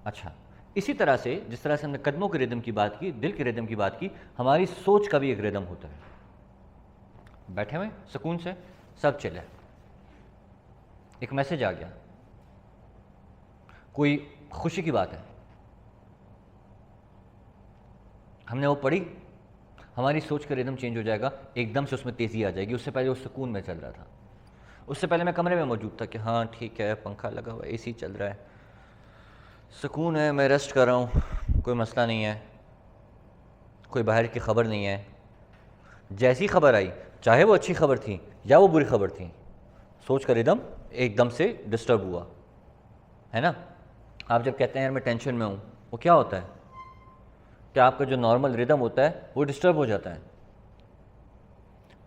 अच्छा, इसी तरह से जिस तरह से हमने कदमों के रिदम की बात की, दिल के रिदम की बात की, हमारी सोच का भी एक रिदम होता है। बैठे हुए सुकून से, सब चिल है, एक मैसेज आ गया, कोई खुशी की बात है, हमने वो पढ़ी, हमारी सोच का रिदम चेंज हो जाएगा, एकदम से उसमें तेज़ी आ जाएगी। उससे पहले वो सुकून में चल रहा था, उससे पहले मैं कमरे में मौजूद था कि हाँ ठीक है, पंखा लगा हुआ है, एसी चल रहा है, सुकून है, मैं रेस्ट कर रहा हूँ, कोई मसला नहीं है, कोई बाहर की खबर नहीं है। जैसी खबर आई, चाहे वो अच्छी खबर थी या वो बुरी खबर थी, सोच का रिदम एकदम से डिस्टर्ब हुआ, है ना। आप जब कहते हैं यार मैं टेंशन में हूँ, वो क्या होता है कि आपका जो नॉर्मल रिदम होता है वो डिस्टर्ब हो जाता है,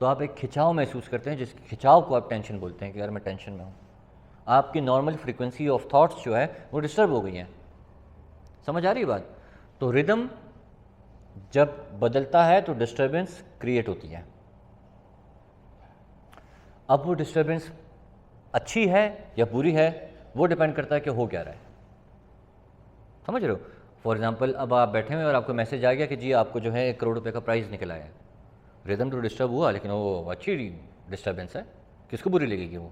तो आप एक खिंचाव महसूस करते हैं, जिस खिंचाव को आप टेंशन बोलते हैं कि यार मैं टेंशन में हूँ। आपकी नॉर्मल फ्रीक्वेंसी ऑफ थॉट्स जो है वो डिस्टर्ब हो गई हैं। समझ आ रही बात। तो रिदम जब बदलता है तो डिस्टर्बेंस क्रिएट होती है। अब वो डिस्टर्बेंस अच्छी है या बुरी है, वो डिपेंड करता है कि हो क्या रहा है। समझ रहे हो। फॉर एग्जाम्पल, अब आप बैठे हुए और आपको मैसेज आ गया कि जी आपको जो है 1 करोड़ रुपए का प्राइज़ निकल आया है। रिदम तो डिस्टर्ब हुआ, लेकिन वो अच्छी डिस्टर्बेंस है, किसको बुरी लगेगी वो।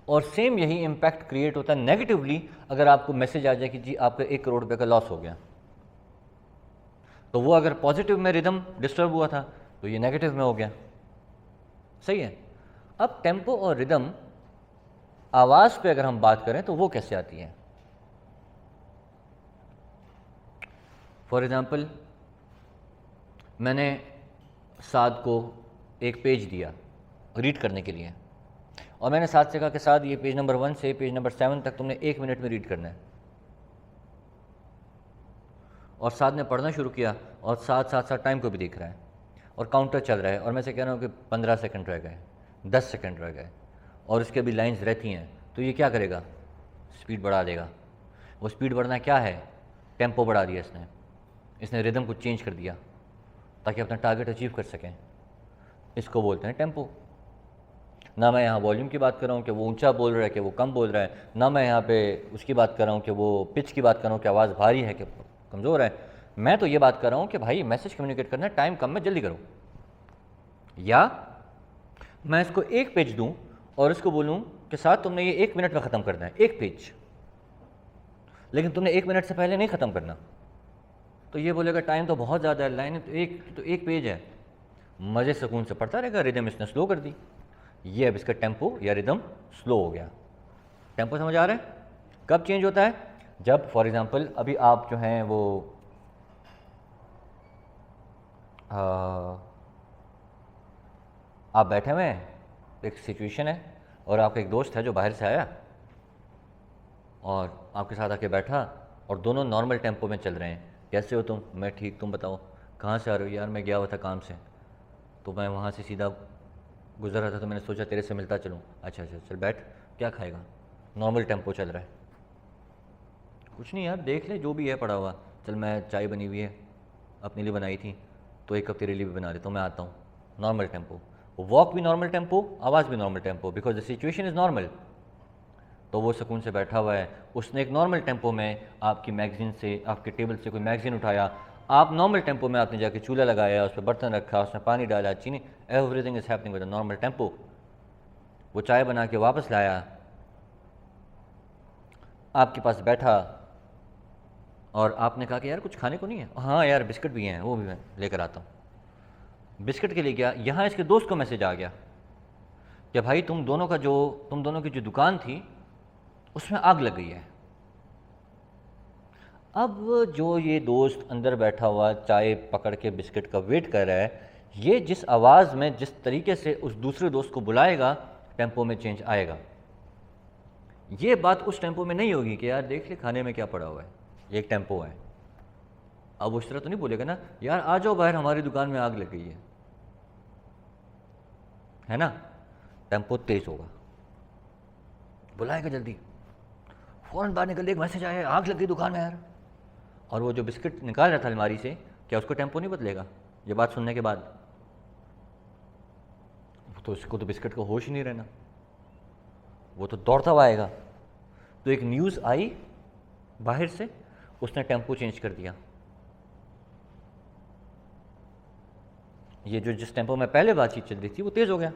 और सेम यही इम्पैक्ट क्रिएट होता है नेगेटिवली अगर आपको मैसेज आ जाए कि जी आपका 1 करोड़ रुपए का लॉस हो गया। तो वो अगर पॉजिटिव में रिदम डिस्टर्ब हुआ था तो ये नेगेटिव में हो गया। सही है। अब टेम्पो और रिदम आवाज़ पे अगर हम बात करें तो वो कैसे आती है। फॉर एग्ज़ाम्पल, मैंने साद को एक पेज दिया रीड करने के लिए, और मैंने साद से कहा कि साद ये पेज नंबर 1 से पेज नंबर 7 तक तुमने 1 मिनट में रीड करना है। और साद ने पढ़ना शुरू किया और साथ साथ टाइम को भी देख रहा है और काउंटर चल रहा है, और मैं से कह रहा हूँ कि 15 सेकंड रह गए, 10 सेकंड रह गए, और उसके अभी लाइंस रहती हैं, तो ये क्या करेगा, स्पीड बढ़ा देगा। वो स्पीड बढ़ना क्या है, टेम्पो बढ़ा दिया इसने रिदम को चेंज कर दिया ताकि अपना टारगेट अचीव कर सकें। इसको बोलते हैं टेम्पो। ना मैं यहाँ वॉल्यूम की बात कर रहा हूँ कि वो ऊंचा बोल रहा है कि वो कम बोल रहा है, ना मैं यहाँ पे उसकी बात कर रहा हूँ कि वो पिच की बात कर रहा हूँ कि आवाज़ भारी है कि कमज़ोर है। मैं तो ये बात कर रहा हूँ कि भाई मैसेज कम्युनिकेट करना है, टाइम कम है, जल्दी करो। या मैं इसको एक पेज दूँ और इसको बोलूँ कि साथ तुमने ये 1 मिनट में ख़त्म करना है, एक पेज, लेकिन तुमने 1 मिनट से पहले नहीं ख़त्म करना। तो ये बोलेगा टाइम तो बहुत ज़्यादा है, लाइन तो एक पेज है, मज़े सुकून से पढ़ता रहेगा। रिदम इसने स्लो कर दी, ये अब इसका टेम्पो या रिदम स्लो हो गया। टेम्पो समझ आ रहा है। कब चेंज होता है, जब फॉर एग्जांपल अभी आप जो हैं वो आप बैठे हुए हैं, एक सिचुएशन है और आपका एक दोस्त है जो बाहर से आया और आपके साथ आके बैठा और दोनों नॉर्मल टेम्पो में चल रहे हैं। कैसे हो तुम, मैं ठीक, तुम बताओ। कहाँ से आ रहे हो, यार मैं गया हुआ था काम से, तो मैं वहाँ से सीधा गुजर रहा था तो मैंने सोचा तेरे से मिलता चलूँ। अच्छा अच्छा चल बैठ, क्या खाएगा। नॉर्मल टेम्पो चल रहा है, कुछ नहीं यार देख ले जो भी है पड़ा हुआ, चल मैं चाय बनी हुई है अपने लिए बनाई थी तो एक कप तेरे लिए भी बना देता हूँ, मैं आता हूँ। नॉर्मल टेम्पो, वॉक भी नॉर्मल टेम्पो, आवाज़ भी normal tempo, because the situation is normal. तो वो सुकून से बैठा हुआ है, उसने एक नॉर्मल टेम्पो में आपकी मैगज़ीन से, आपके टेबल से कोई मैगज़ीन उठाया, आप नॉर्मल टेम्पो में आपने जाके चूल्हा लगाया, उस पर बर्तन रखा, उसमें पानी डाला, चीनी, everything is happening with a normal tempo. वो चाय बना के वापस लाया, आपके पास बैठा और आपने कहा कि यार कुछ खाने को नहीं है, हाँ यार बिस्किट भी हैं, वो भी मैं लेकर आता हूँ। बिस्किट के लिए गया, यहाँ इसके दोस्त को मैसेज आ गया कि भाई तुम दोनों की जो दुकान थी उसमें आग लग गई है। अब जो ये दोस्त अंदर बैठा हुआ चाय पकड़ के बिस्किट का वेट कर रहा है, ये जिस आवाज़ में जिस तरीके से उस दूसरे दोस्त को बुलाएगा, टेम्पो में चेंज आएगा। ये बात उस टेम्पो में नहीं होगी कि यार देख ले खाने में क्या पड़ा हुआ है, ये एक टेम्पो है। अब उस तरह तो नहीं बोलेगा ना, यार आ जाओ बाहर हमारी दुकान में आग लग गई है ना। टेम्पो तेज होगा, बुलाएगा जल्दी, फ़ौरन बाहर निकल, एक मैसेज आया आग लग गई दुकान में यार। और वो जो बिस्किट निकाल रहा था अलमारी से, क्या उसको टेम्पो नहीं बदलेगा ये बात सुनने के बाद। तो उसको तो बिस्किट का होश ही नहीं रहना, वो तो दौड़ता हुआ आएगा। तो एक न्यूज़ आई बाहर से उसने टेम्पो चेंज कर दिया। ये जो जिस टेम्पो में पहले बातचीत चल रही थी वो तेज़ हो गया।